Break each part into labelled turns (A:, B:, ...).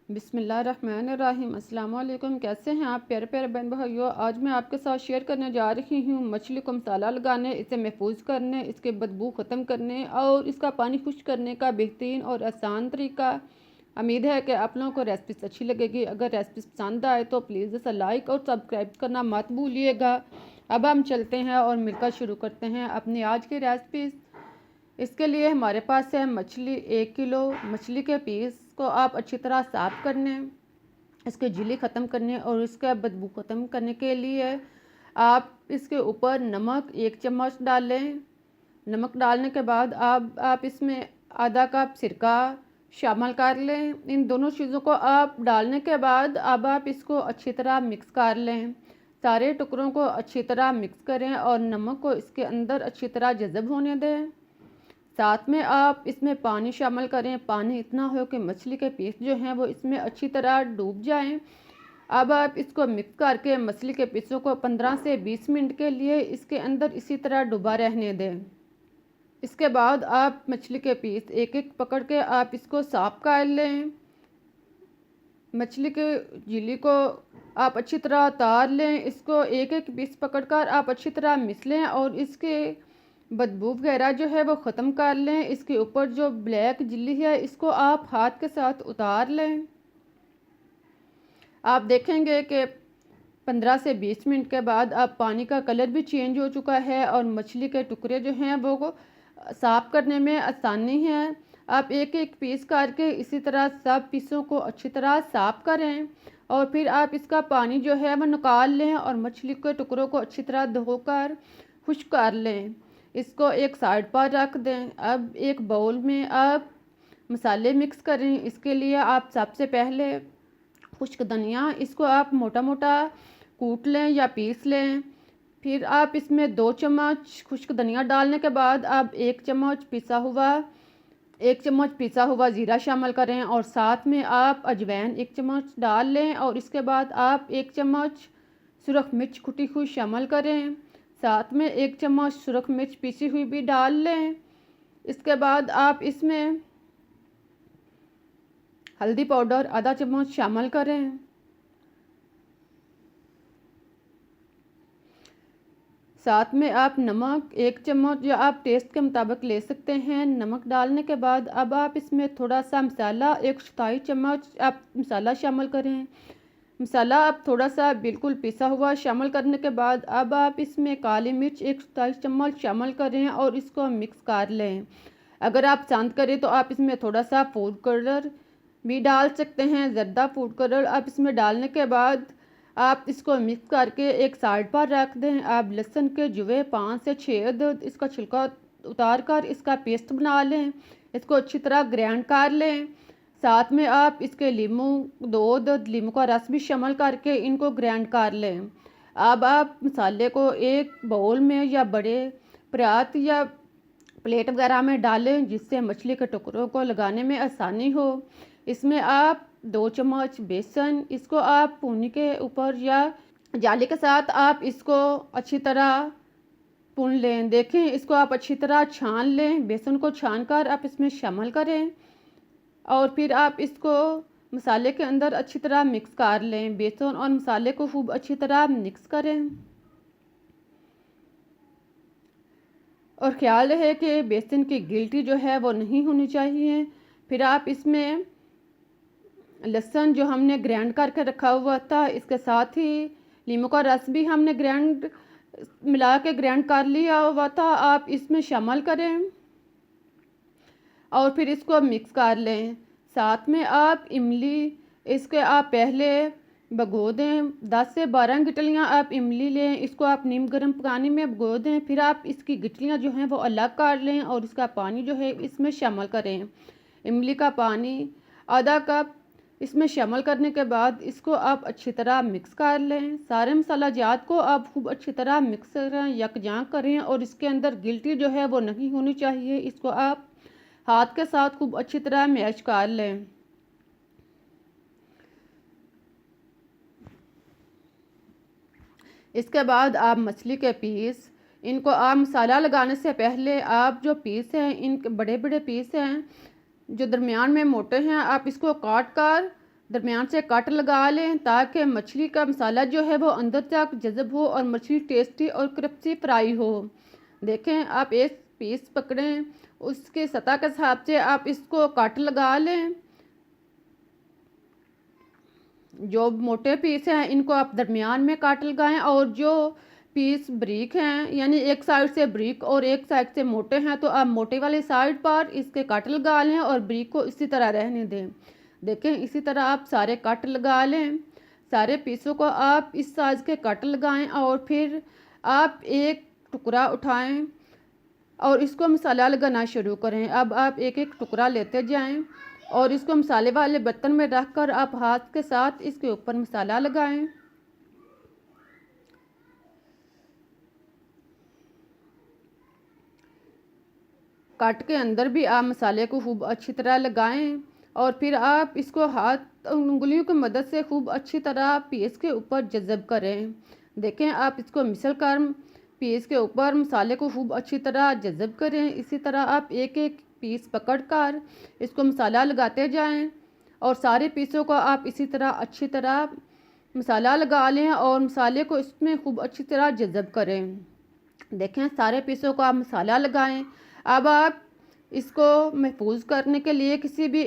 A: बिस्मिल्लाहिर्रहमानिर्रहीम। अस्सलाम वालेकुम। कैसे हैं आप प्यारे प्यारे बहन भाइयों। आज मैं आपके साथ शेयर करने जा रही हूँ मछली को मसाला लगाने, इसे महफूज करने, इसके बदबू ख़त्म करने और इसका पानी खुश्क करने का बेहतरीन और आसान तरीका। उम्मीद है कि आप लोगों को रेसिपी अच्छी लगेगी। अगर रेसिपी पसंद आए तो प्लीज़ इसे लाइक और सब्सक्राइब करना मत भूलिएगा। अब हम चलते हैं और मिलकर शुरू करते हैं अपनी आज की रेसिपी। इसके लिए हमारे पास है मछली 1 किलो। मछली के पीस को आप अच्छी तरह साफ़ करने, इसके झिल्ली ख़त्म करने और इसका बदबू ख़त्म करने के लिए आप इसके ऊपर नमक 1 चम्मच डालें। नमक डालने के बाद आप इसमें आधा कप सिरका शामिल कर लें। इन दोनों चीज़ों को आप डालने के बाद अब आप इसको अच्छी तरह मिक्स कर लें। सारे टुकड़ों को अच्छी तरह मिक्स करें और नमक को इसके अंदर अच्छी तरह जज़ब होने दें। साथ में आप इसमें पानी शामिल करें। पानी इतना हो कि मछली के पीस जो हैं वो इसमें अच्छी तरह डूब जाएं। अब आप इसको मिक्स करके मछली के पीसों को 15 से 20 मिनट के लिए इसके अंदर इसी तरह डूबा रहने दें। इसके बाद आप मछली के पीस एक एक पकड़ के आप इसको साफ कर लें। मछली के झिल्ली को आप अच्छी तरह उतार लें। इसको एक एक पीस पकड़कर आप अच्छी तरह मिस लें और इसके बदबू वगैरह जो है वो ख़त्म कर लें। इसके ऊपर जो ब्लैक झिल्ली है इसको आप हाथ के साथ उतार लें। आप देखेंगे कि 15 से 20 मिनट के बाद अब पानी का कलर भी चेंज हो चुका है और मछली के टुकड़े जो हैं वो साफ़ करने में आसानी है। आप एक एक पीस करके इसी तरह सब पीसों को अच्छी तरह साफ़ करें और फिर आप इसका पानी जो है वो निकाल लें और मछली के टुकड़ों को अच्छी तरह धोकर खुश्क कर लें। इसको एक साइड पर रख दें। अब एक बाउल में आप मसाले मिक्स करें। इसके लिए आप सबसे पहले खुश्क धनिया, इसको आप मोटा मोटा कूट लें या पीस लें। फिर आप इसमें 2 चम्मच खुश्क धनिया डालने के बाद आप 1 चम्मच पिसा हुआ ज़ीरा शामिल करें और साथ में आप अजवाइन 1 चम्मच डाल लें और इसके बाद आप 1 चम्मच सुरख मिर्च कुटी हुई शामिल करें। साथ में 1 चम्मच सुरख मिर्च पीसी हुई भी डाल लें। इसके बाद आप इसमें हल्दी पाउडर आधा चम्मच शामिल करें। साथ में आप नमक 1 चम्मच या आप टेस्ट के मुताबिक ले सकते हैं। नमक डालने के बाद अब आप इसमें थोड़ा सा मसाला 1 चौथाई चम्मच आप मसाला शामिल करें। मसाला आप थोड़ा सा बिल्कुल पिसा हुआ शामिल करने के बाद अब आप इसमें काली मिर्च 1 चौथाई चम्मच शामिल करें और इसको मिक्स कर लें। अगर आप पसंद करें तो आप इसमें थोड़ा सा फूड कलर भी डाल सकते हैं, ज़र्दा फूड कलर। आप इसमें डालने के बाद आप इसको मिक्स करके एक साइड पर रख दें। आप लहसुन के जुए 5 से 6 अदद इसका छिलका उतार कर इसका पेस्ट बना लें। इसको अच्छी तरह ग्राइंड कर लें। साथ में आप इसके 2 अदद लीमू का रस भी शामिल करके इनको ग्राइंड कर लें। अब आप मसाले को एक बाउल में या बड़े परात या प्लेट वगैरह में डालें जिससे मछली के टुकड़ों को लगाने में आसानी हो। इसमें आप 2 चम्मच बेसन, इसको आप पूनी के ऊपर या जाली के साथ आप इसको अच्छी तरह भून लें। देखें, इसको आप अच्छी तरह छान लें। बेसन को छान कर आप इसमें शामिल करें और फिर आप इसको मसाले के अंदर अच्छी तरह मिक्स कर लें। बेसन और मसाले को खूब अच्छी तरह मिक्स करें और ख्याल रहे कि बेसन की गिल्टी जो है वो नहीं होनी चाहिए। फिर आप इसमें लहसुन जो हमने ग्राइंड करके रखा हुआ था, इसके साथ ही नींबू का रस भी हमने मिला के ग्राइंड कर लिया हुआ था, आप इसमें शामिल करें और फिर इसको मिक्स कर लें। साथ में आप इमली, इसके आप पहले भगो दें। 10 से 12 गिटलियाँ आप इमली लें, इसको आप नीम गर्म पानी में भगो दें। फिर आप इसकी गिटलियाँ जो हैं वो अलग कर लें और इसका पानी जो है इसमें शामिल करें। इमली का पानी आधा कप इसमें शामिल करने के बाद इसको आप अच्छी तरह मिक्स कर लें। सारे मसाला जात को आप खूब अच्छी तरह मिक्स करें, यकजां करें और इसके अंदर गिल्टी जो है वो नहीं होनी चाहिए। इसको आप हाथ के साथ खूब अच्छी तरह मैश कर लें। इसके बाद आप मछली के पीस, इनको आप मसाला लगाने से पहले आप जो पीस हैं, इनके बड़े बड़े पीस हैं जो दरमियान में मोटे हैं, आप इसको काट कर दरमियान से कट लगा लें ताकि मछली का मसाला जो है वो अंदर तक जज़ब हो और मछली टेस्टी और क्रिस्पी फ्राई हो। देखें, आप एक पीस पकड़ें, उसके सतह के हिसाब से आप इसको कट लगा लें। जो मोटे पीस हैं इनको आप दरमियान में काट लगाएं और जो पीस ब्रीक हैं यानी एक साइड से ब्रीक और एक साइड से मोटे हैं तो आप मोटे वाली साइड पर इसके कट लगा लें और ब्रीक को इसी तरह रहने दें। देखें, इसी तरह आप सारे कट लगा लें। सारे पीसों को आप इस साइज़ के कट लगाएं और फिर आप एक टुकड़ा उठाएं और इसको मसाला लगाना शुरू करें। अब आप एक एक टुकड़ा लेते जाएं और इसको मसाले वाले बर्तन में रखकर आप हाथ के साथ इसके ऊपर मसाला लगाएं। काट के अंदर भी आप मसाले को खूब अच्छी तरह लगाएं और फिर आप इसको हाथ उंगलियों की मदद से खूब अच्छी तरह पीस के ऊपर जज़ब करें। देखें, आप इसको मिसल कर पीस के ऊपर मसाले को खूब अच्छी तरह जज़ब करें। इसी तरह आप एक एक पीस पकड़ कर इसको मसाला लगाते जाएं और सारे पीसों को आप इसी तरह अच्छी तरह मसाला लगा लें और मसाले को इसमें खूब अच्छी तरह जज़ब करें। देखें, सारे पीसों को आप मसाला लगाएं। अब आप इसको महफूज करने के लिए किसी भी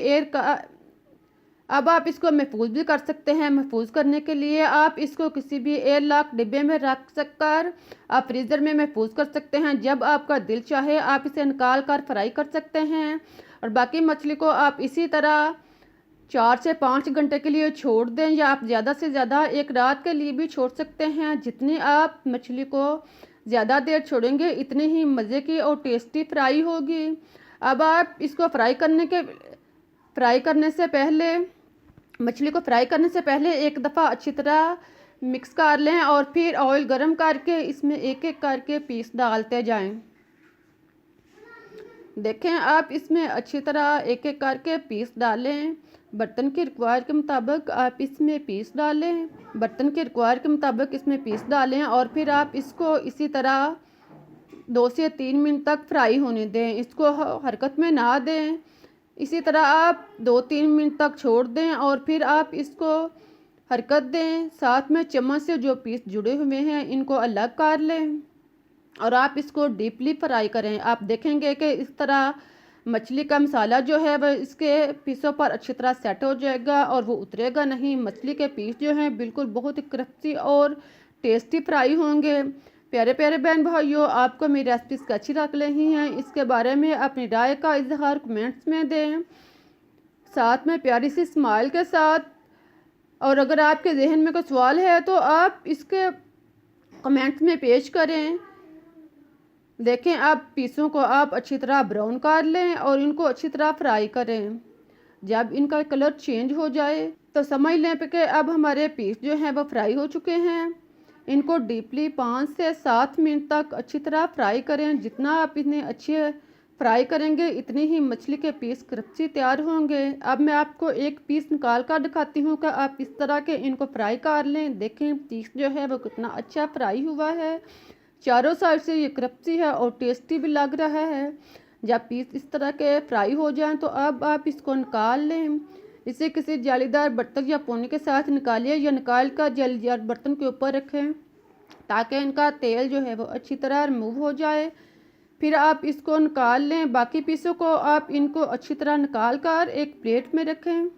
A: अब आप इसको महफूज भी कर सकते हैं। महफूज करने के लिए आप इसको किसी भी एयर लॉक डिब्बे में रख कर आप फ्रीज़र में महफूज कर सकते हैं। जब आपका दिल चाहे आप इसे निकाल कर फ्राई कर सकते हैं और बाकी मछली को आप इसी तरह 4 से 5 घंटे के लिए छोड़ दें या आप ज़्यादा से ज़्यादा एक रात के लिए भी छोड़ सकते हैं। जितनी आप मछली को ज़्यादा देर छोड़ेंगे इतनी ही मज़े की और टेस्टी फ्राई होगी। अब आप इसको मछली को फ्राई करने से पहले एक दफ़ा अच्छी तरह मिक्स कर लें और फिर ऑयल गरम करके इसमें एक एक करके पीस डालते जाएं। देखें, आप इसमें अच्छी तरह एक एक करके पीस डालें। बर्तन के रिक्वायर के मुताबिक आप इसमें पीस डालें। और फिर आप इसको इसी तरह 2 से 3 मिनट तक फ्राई होने दें। इसको हरकत में ना दें। इसी तरह आप 2-3 मिनट तक छोड़ दें और फिर आप इसको हरकत दें। साथ में चम्मच से जो पीस जुड़े हुए हैं इनको अलग कर लें और आप इसको डीपली फ्राई करें। आप देखेंगे कि इस तरह मछली का मसाला जो है वह इसके पीसों पर अच्छी तरह सेट हो जाएगा और वो उतरेगा नहीं। मछली के पीस जो हैं बिल्कुल बहुत ही क्रिस्पी और टेस्टी फ्राई होंगे। प्यारे प्यारे बहन भाइयों, आपको मेरी रेसिपीज़ अच्छी लग रही हैं, इसके बारे में अपनी राय का इजहार कमेंट्स में दें, साथ में प्यारी सी स्माइल के साथ। और अगर आपके जहन में कोई सवाल है तो आप इसके कमेंट्स में पेश करें। देखें, आप पीसों को आप अच्छी तरह ब्राउन कर लें और इनको अच्छी तरह फ्राई करें। जब इनका कलर चेंज हो जाए तो समझ लें कि अब हमारे पीस जो हैं वो फ्राई हो चुके हैं। इनको डीपली 5 से 7 मिनट तक अच्छी तरह फ्राई करें। जितना आप इन्हें अच्छे फ्राई करेंगे इतनी ही मछली के पीस क्रिस्पी तैयार होंगे। अब मैं आपको एक पीस निकाल कर दिखाती हूँ कि आप इस तरह के इनको फ्राई कर लें। देखें, पीस जो है वो कितना अच्छा फ्राई हुआ है, चारों साइड से ये क्रिस्पी है और टेस्टी भी लग रहा है। जब पीस इस तरह के फ्राई हो जाएं तो अब आप इसको निकाल लें। इसे किसी जालीदार बर्तन या पोने के साथ निकालिए या निकाल कर जालीदार बर्तन के ऊपर रखें ताकि इनका तेल जो है वो अच्छी तरह रिमूव हो जाए। फिर आप इसको निकाल लें। बाकी पीसों को आप इनको अच्छी तरह निकाल कर एक प्लेट में रखें।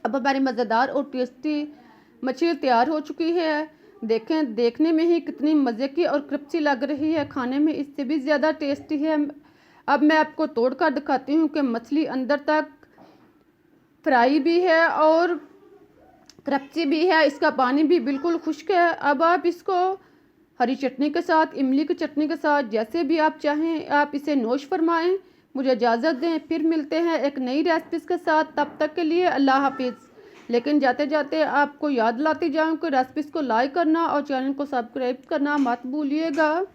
A: अब हमारी मज़ेदार और टेस्टी मछली तैयार हो चुकी है। देखें, देखने में ही कितनी मज़े की और क्रिस्पी लग रही है, खाने में इससे भी ज़्यादा टेस्टी है। अब मैं आपको तोड़ कर दिखाती हूँ कि मछली अंदर तक फ्राई भी है और क्रिस्पी भी है, इसका पानी भी बिल्कुल खुश्क है। अब आप इसको हरी चटनी के साथ, इमली की चटनी के साथ, जैसे भी आप चाहें आप इसे नोश फरमाएं। मुझे इजाज़त दें, फिर मिलते हैं एक नई रेसिपीज़ के साथ। तब तक के लिए अल्लाह हाफिज़। लेकिन जाते जाते आपको याद लाती जाऊँ कि रेसिपीज़ को लाइक करना और चैनल को सब्सक्राइब करना मत भूलिएगा।